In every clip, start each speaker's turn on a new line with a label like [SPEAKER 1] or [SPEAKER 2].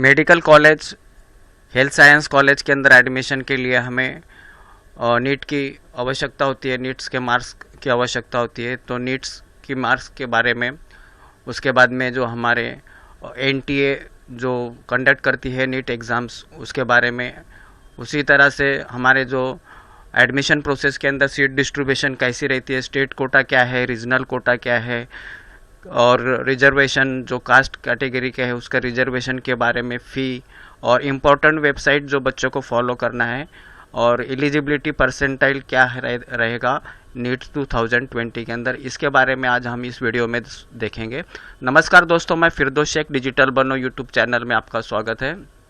[SPEAKER 1] Medical college, health science college के अंदर admission के लिए हमें नीट की आवश्यकता होती है, नीट्स के मार्क्स की आवश्यकता होती है। तो नीट्स की मार्क्स के बारे में, उसके बाद में जो हमारे एनटीए जो कंडक्ट करती है नीट एग्ज़ाम्स, उसके बारे में, उसी तरह से हमारे जो एडमिशन प्रोसेस के अंदर सीट डिस्ट्रीब्यूशन कैसी रहती है, स्टेट कोटा क्या है, रीजनल कोटा क्या है, और रिजर्वेशन जो कास्ट कैटेगरी का है उसका रिजर्वेशन के बारे में, फ़ी और इम्पोर्टेंट वेबसाइट जो बच्चों को फॉलो करना है, और एलिजिबिलिटी परसेंटाइल क्या रहेगा नीट 2020 के अंदर, इसके बारे में आज हम इस वीडियो में देखेंगे। नमस्कार दोस्तों, मैं फिरदौस शेख, डिजिटल बनो यूट्यूब चैनल में आपका स्वागत है।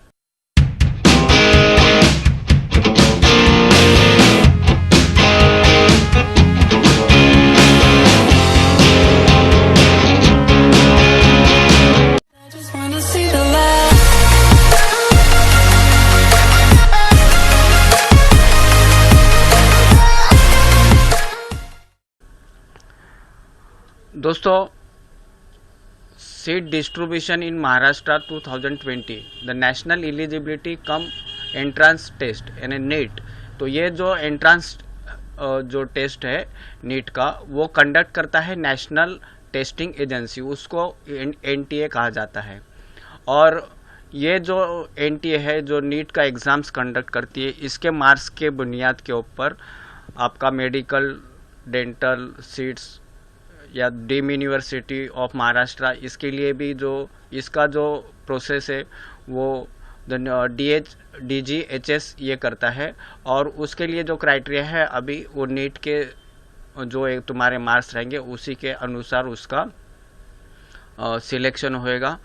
[SPEAKER 1] दोस्तों, seat distribution in Maharashtra 2020, the national eligibility cum entrance test यानी नीट। तो ये जो एंट्रेंस जो टेस्ट है नीट का, वो कंडक्ट करता है नेशनल टेस्टिंग एजेंसी, उसको एनटीए कहा जाता है। और ये जो एनटीए है जो नीट का एग्ज़ाम्स कंडक्ट करती है, इसके मार्क्स के बुनियाद के ऊपर आपका मेडिकल, डेंटल सीट्स या डीम यूनिवर्सिटी ऑफ महाराष्ट्र, इसके लिए भी जो इसका जो प्रोसेस है वो DGHS ये करता है। और उसके लिए जो क्राइटेरिया है अभी वो नीट के जो एक तुम्हारे मार्क्स रहेंगे उसी के अनुसार उसका सिलेक्शन होएगा।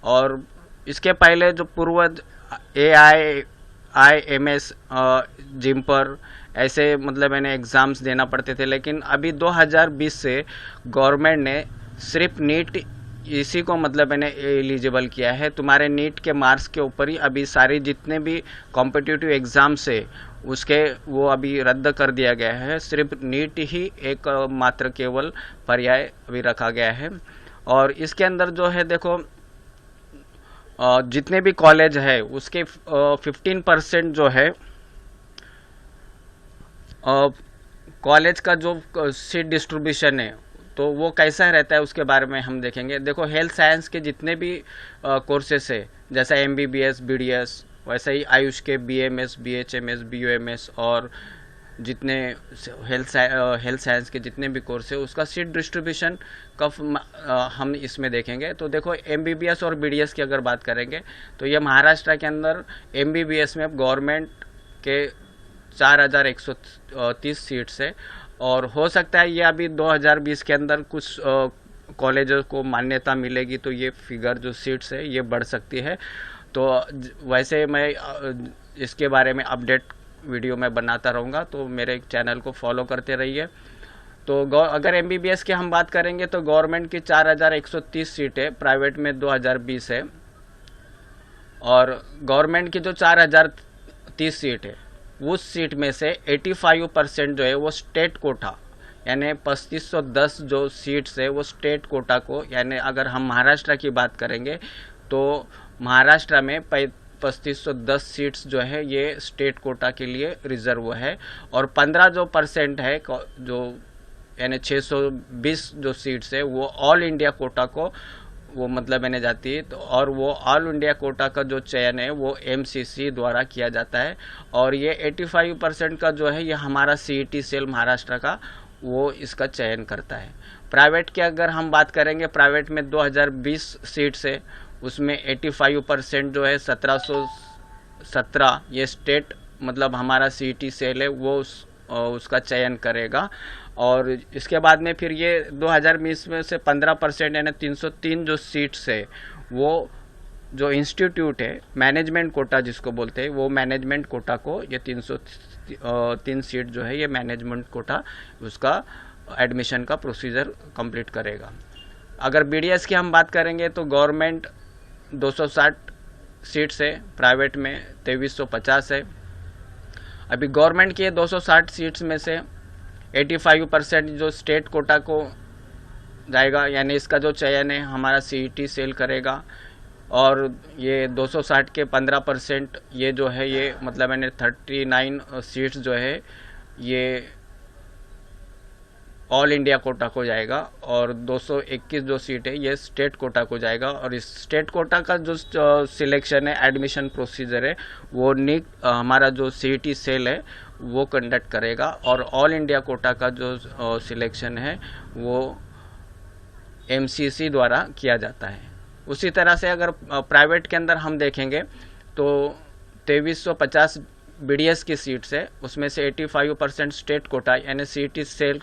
[SPEAKER 1] और इसके पहले जो पूर्वज AIIMS, जिम्पर, ऐसे मतलब मैंने एग्ज़ाम्स देना पड़ते थे, लेकिन अभी 2020 से गवर्नमेंट ने सिर्फ नीट इसी को मतलब मैंने एलिजिबल किया है। तुम्हारे नीट के मार्क्स के ऊपर ही अभी सारे जितने भी कॉम्पिटिटिव एग्ज़ाम्स है उसके वो अभी रद्द कर दिया गया है। सिर्फ नीट ही एक मात्र केवल पर्याय अभी रखा गया है। और इसके अंदर जो है देखो, जितने भी कॉलेज है उसके 15% जो है कॉलेज का जो सीट डिस्ट्रीब्यूशन है तो वो कैसा रहता है उसके बारे में हम देखेंगे। देखो, हेल्थ साइंस के जितने भी कोर्सेस है, जैसा MBBS, BDS, वैसे ही आयुष के BMS, BHMS, BUMS और जितने हेल्थ साइंस के जितने भी कोर्स है उसका सीट डिस्ट्रीब्यूशन कब हम इसमें देखेंगे। तो देखो, MBBS और BDS की अगर बात करेंगे तो ये महाराष्ट्र के अंदर MBBS में गवर्नमेंट के 4130 सीट्स है। और हो सकता है ये अभी 2020 के अंदर कुछ कॉलेजों को मान्यता मिलेगी तो ये फिगर जो सीट्स है ये बढ़ सकती है। तो वैसे मैं इसके बारे में अपडेट वीडियो में बनाता रहूँगा, तो मेरे चैनल को फॉलो करते रहिए। तो अगर MBBS की हम बात करेंगे तो गवर्नमेंट की 4130 सीट है, प्राइवेट में 2020 है। और गवर्नमेंट की जो 4030 सीट है उस सीट में से 85% जो है वो स्टेट कोटा यानी 3510 जो सीट्स है वो स्टेट कोटा को, यानी अगर हम महाराष्ट्र की बात करेंगे तो महाराष्ट्र में 3510 सीट्स जो है ये स्टेट कोटा के लिए रिजर्व है। और 15 जो % है जो यानी 620 जो सीट्स है वो ऑल इंडिया कोटा को वो मतलब मैंने जाती है। तो और वो ऑल इंडिया कोटा का जो चयन है वो MCC द्वारा किया जाता है। और ये 85% का जो है ये हमारा CET सेल महाराष्ट्र का वो इसका चयन करता है। प्राइवेट की अगर हम बात करेंगे, प्राइवेट में 2020 सीट्स है, उसमें 85% जो है 1717 ये स्टेट मतलब हमारा CET सेल है वो उसका चयन करेगा। और इसके बाद में फिर ये 2020 में से 15% यानी 303 जो सीट्स है वो जो इंस्टीट्यूट है मैनेजमेंट कोटा जिसको बोलते हैं, वो मैनेजमेंट कोटा को ये 303 सीट जो है ये मैनेजमेंट कोटा उसका एडमिशन का प्रोसीजर कंप्लीट करेगा। अगर BDS की हम बात करेंगे तो गवर्नमेंट 260 सीट्स है, प्राइवेट में 2350 है। अभी गवर्नमेंट की 260 सीट्स में से 85% जो स्टेट कोटा को जाएगा, यानी इसका जो चयन है हमारा CET सेल करेगा। और ये 260 के 15%, ये जो है ये मतलब मैंने 39 सीट्स जो है ये ऑल इंडिया कोटा को जाएगा, और 221 जो सीट है ये स्टेट कोटा को जाएगा। और इस स्टेट कोटा का जो सिलेक्शन है, एडमिशन प्रोसीजर है, वो नीट हमारा जो सीईटी सेल है वो कंडक्ट करेगा, और ऑल इंडिया कोटा का जो सिलेक्शन है वो एमसीसी द्वारा किया जाता है। उसी तरह से अगर प्राइवेट के अंदर हम देखेंगे तो 2350 बीडीएस की सीट्स है, उसमें से 85% स्टेट कोटा यानी सीईटी सेल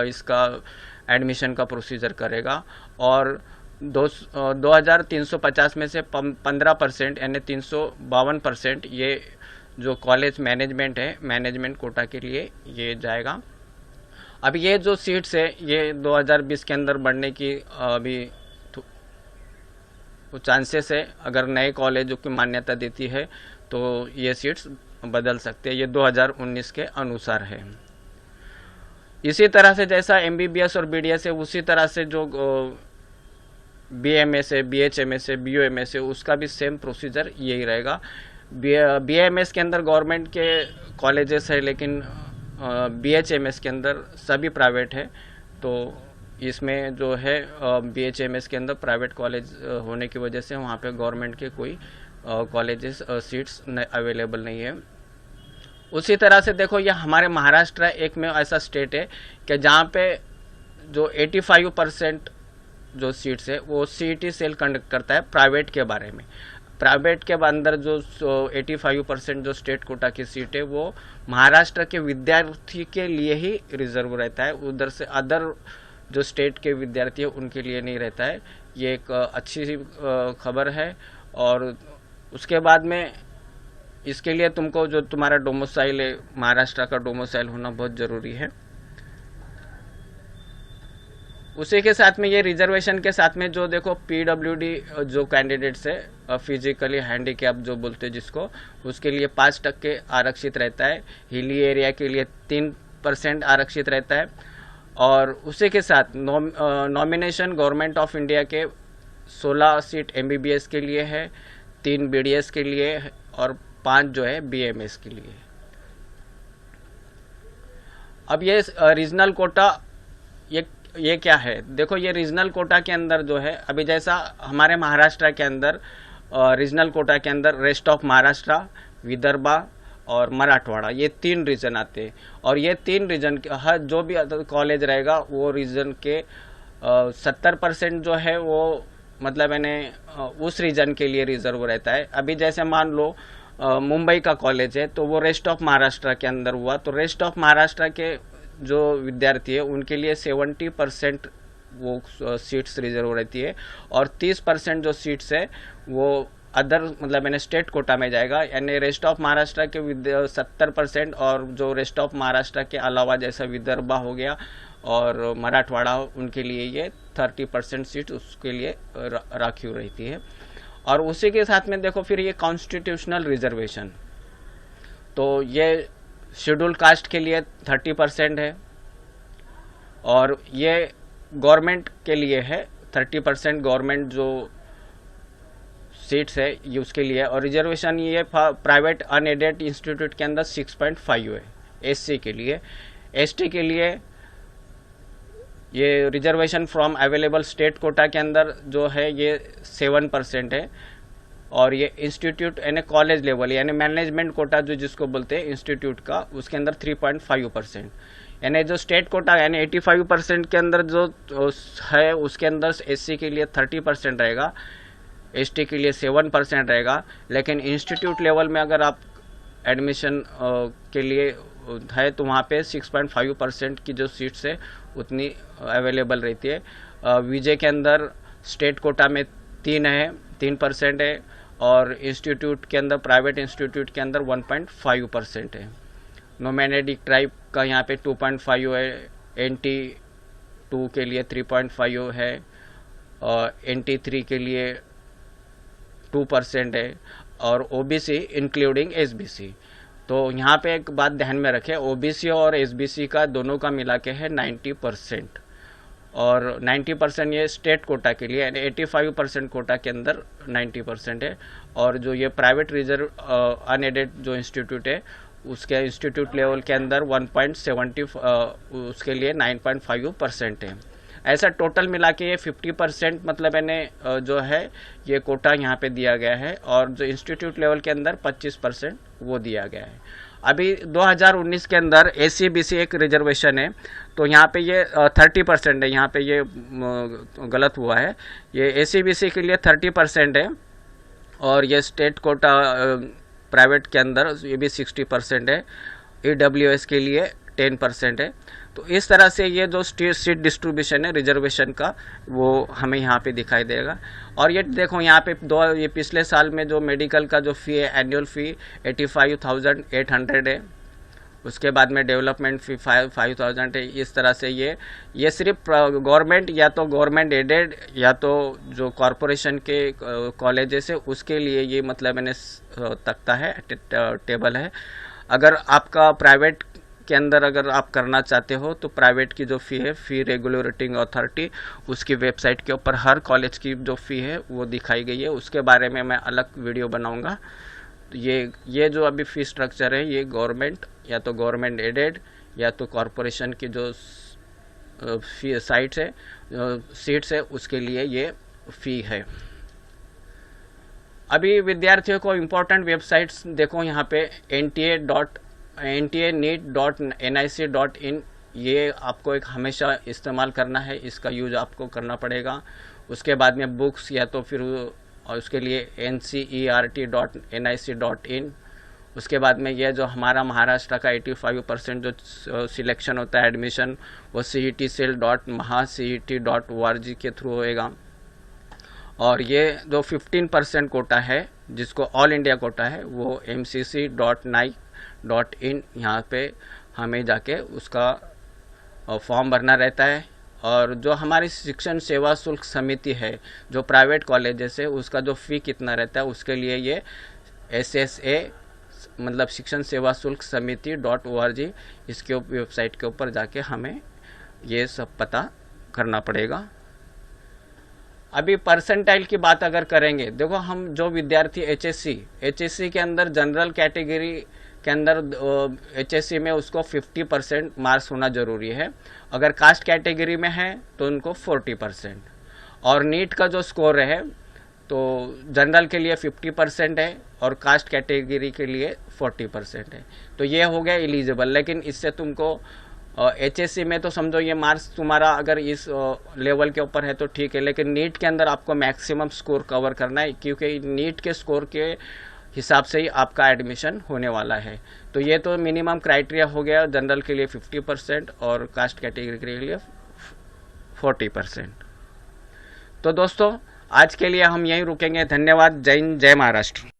[SPEAKER 1] इसका एडमिशन का प्रोसीजर करेगा, और 2350 में से 15% यानी 352% ये जो कॉलेज मैनेजमेंट है, मैनेजमेंट कोटा के लिए ये जाएगा। अब ये जो सीट्स है ये 2020 के अंदर बढ़ने की अभी चांसेस है, अगर नए कॉलेजों की मान्यता देती है तो ये सीट्स बदल सकते हैं, ये 2019 के अनुसार है। इसी तरह से जैसा एमबीबीएस और बीडीएस है, उसी तरह से जो बीएमएस है, बीएचएमएस है, बीयूएमएस है, उसका भी सेम प्रोसीजर यही रहेगा। बीएमएस के अंदर गवर्नमेंट के कॉलेजेस है, लेकिन बीएचएमएस के अंदर सभी प्राइवेट है, तो इसमें जो है बीएचएमएस के अंदर प्राइवेट कॉलेज होने की वजह से वहाँ पे गवर्नमेंट के कोई कॉलेजेस सीट्स अवेलेबल नहीं है। उसी तरह से देखो, ये हमारे महाराष्ट्र एक में ऐसा स्टेट है कि जहाँ पे जो 85% जो सीट्स है वो सीईटी सेल कंडक्ट करता है प्राइवेट के बारे में। प्राइवेट के अंदर जो 85% जो स्टेट कोटा की सीट है वो महाराष्ट्र के विद्यार्थी के लिए ही रिजर्व रहता है, उधर से अदर जो स्टेट के विद्यार्थी है उनके लिए नहीं रहता है। ये एक अच्छी सी खबर है। और उसके बाद में इसके लिए तुमको जो तुम्हारा डोमिसाइल है, महाराष्ट्र का डोमिसाइल होना बहुत ज़रूरी है। उसी के साथ में ये रिजर्वेशन के साथ में जो देखो पीडब्ल्यूडी जो कैंडिडेट्स है, फिजिकली हैंडीकैप जो बोलते हैं जिसको, उसके लिए 5% आरक्षित रहता है। हिली एरिया के लिए 3% आरक्षित रहता है। और उसी के साथ नॉमिनेशन गवर्नमेंट ऑफ इंडिया के 16 सीट एमबीबीएस के लिए है, 3 बीडीएस के लिए है, और 5 जो है बीएमएस के लिए। अब ये रीजनल कोटा ये क्या है? देखो, ये रीजनल कोटा के अंदर जो है, अभी जैसा हमारे महाराष्ट्र के अंदर रीजनल कोटा के अंदर रेस्ट ऑफ महाराष्ट्र, विदर्भा और मराठवाड़ा, ये 3 रीजन आते हैं। और ये 3 रीजन हर जो भी कॉलेज रहेगा वो रीजन के 70% जो है वो मतलब मैंने उस रीजन के लिए रिजर्व रहता है। अभी जैसे मान लो मुंबई का कॉलेज है तो वो रेस्ट ऑफ महाराष्ट्र के अंदर हुआ, तो रेस्ट ऑफ महाराष्ट्र के जो विद्यार्थी है उनके लिए 70% वो सीट्स रिजर्व रहती है, और 30% जो सीट्स है वो अदर मतलब मैंने स्टेट कोटा में जाएगा। यानी रेस्ट ऑफ महाराष्ट्र के 70% और जो रेस्ट ऑफ महाराष्ट्र के अलावा जैसा विदर्भा हो गया और मराठवाड़ा, उनके लिए ये 30% सीट उसके लिए राखी रहती है। और उसी के साथ में देखो फिर ये कॉन्स्टिट्यूशनल रिजर्वेशन, तो ये शेड्यूल कास्ट के लिए 30% है, और ये गवर्नमेंट के लिए है 30%, गवर्नमेंट जो सीट्स है ये उसके लिए। और रिजर्वेशन ये प्राइवेट अनएडेड इंस्टीट्यूट के अंदर 6.5 है एससी के लिए। एसटी के लिए ये reservation from available state quota के अंदर जो है ये 7% है, और ये इंस्टीट्यूट यानी कॉलेज लेवल यानी मैनेजमेंट कोटा जो जिसको बोलते हैं इंस्टीट्यूट का, उसके अंदर 3.5%। यानी जो स्टेट कोटा यानी 85% के अंदर जो है उसके अंदर एससी के लिए 30% रहेगा, एसटी के लिए 7% रहेगा। लेकिन इंस्टीट्यूट लेवल में अगर आप एडमिशन के लिए है तो वहाँ पे 6.5% की जो सीट्स है उतनी अवेलेबल रहती है। विजय के अंदर स्टेट कोटा में 3% है, और इंस्टीट्यूट के अंदर प्राइवेट इंस्टीट्यूट के अंदर 1.5% है। नोमैनेडिक ट्राइब का यहाँ पे 2.5 है, NT2 के लिए 3.5 है, और NT3 के लिए 2% है, और OBC इंक्लूडिंग SBC। तो यहाँ पे एक बात ध्यान में रखें, OBC और SBC का दोनों का मिला के है 90%। और 90% ये स्टेट कोटा के लिए, यानी 85% कोटा के अंदर 90% है। और जो ये प्राइवेट रिजर्व अनएडेड जो इंस्टीट्यूट है उसके इंस्टीट्यूट लेवल के अंदर 1.70 उसके लिए 9.5% है। ऐसा टोटल मिला के ये 50% मतलब मैंने जो है ये कोटा यहाँ पे दिया गया है, और जो इंस्टीट्यूट लेवल के अंदर 25% वो दिया गया है। अभी 2019 के अंदर ACBC एक रिजर्वेशन है, तो यहाँ पे ये 30% है, यहाँ पे ये गलत हुआ है, ये ACBC के लिए 30% है, और ये स्टेट कोटा प्राइवेट के अंदर ये भी 60% है, EWS के लिए 10% है। तो इस तरह से ये जो सीट डिस्ट्रीब्यूशन है रिजर्वेशन का वो हमें यहाँ पे दिखाई देगा। और ये देखो यहाँ पे ये पिछले साल में जो मेडिकल का जो फ़ी है, एनुअल फ़ी 85,800 है, उसके बाद में डेवलपमेंट फ़ी 5,000 है। इस तरह से ये सिर्फ गवर्नमेंट या तो गवर्नमेंट एडेड या तो जो कॉरपोरेशन के कॉलेजेस है उसके लिए ये मतलब मैंने तख्ता है, टेबल है। अगर आपका प्राइवेट के अंदर अगर आप करना चाहते हो तो प्राइवेट की जो फ़ी है, फ़ी रेगुलेटिंग अथॉरिटी, उसकी वेबसाइट के ऊपर हर कॉलेज की जो फ़ी है वो दिखाई गई है। उसके बारे में मैं अलग वीडियो बनाऊंगा। तो ये जो अभी फ़ी स्ट्रक्चर है ये गवर्नमेंट या तो गवर्नमेंट एडेड या तो कॉरपोरेशन की जो फी साइट्स है, सीट्स है, उसके लिए ये फ़ी है। अभी विद्यार्थियों को इम्पोर्टेंट वेबसाइट्स देखो यहाँ पे nta.neet.nic.in, ये आपको एक हमेशा इस्तेमाल करना है, इसका यूज आपको करना पड़ेगा। उसके बाद में बुक्स या तो फिर उसके लिए ncert.nic.in। उसके बाद में ये जो हमारा महाराष्ट्र का 85% जो सिलेक्शन होता है एडमिशन, वो cetcell.mahacet.org के थ्रू होएगा। और ये जो 15% कोटा है जिसको ऑल इंडिया कोटा है वो mcc.nic.in, यहाँ पे हमें जाके उसका फॉर्म भरना रहता है। और जो हमारी शिक्षण सेवा शुल्क समिति है जो प्राइवेट कॉलेजेस है उसका जो फ़ी कितना रहता है उसके लिए ये SSA मतलब शिक्षण सेवा शुल्क समिति .org, इसके वेबसाइट के ऊपर जाके हमें ये सब पता करना पड़ेगा। अभी परसेंटाइल की बात अगर करेंगे, देखो हम जो विद्यार्थी HSC के अंदर जनरल कैटेगरी के अंदर HSC में उसको 50% मार्क्स होना ज़रूरी है। अगर कास्ट कैटेगरी में है तो उनको 40%। और नीट का जो स्कोर है तो जनरल के लिए 50% है और कास्ट कैटेगरी के लिए 40% है। तो ये हो गया एलिजिबल। लेकिन इससे तुमको HSC में तो समझो ये मार्क्स तुम्हारा अगर इस लेवल के ऊपर है तो ठीक है, लेकिन नीट के अंदर आपको मैक्सिमम स्कोर कवर करना है, क्योंकि नीट के स्कोर के हिसाब से ही आपका एडमिशन होने वाला है। तो ये तो मिनिमम क्राइटेरिया हो गया, जनरल के लिए 50% और कास्ट कैटेगरी के लिए 40%। तो दोस्तों आज के लिए हम यहीं रुकेंगे। धन्यवाद। जय हिंद, जय महाराष्ट्र।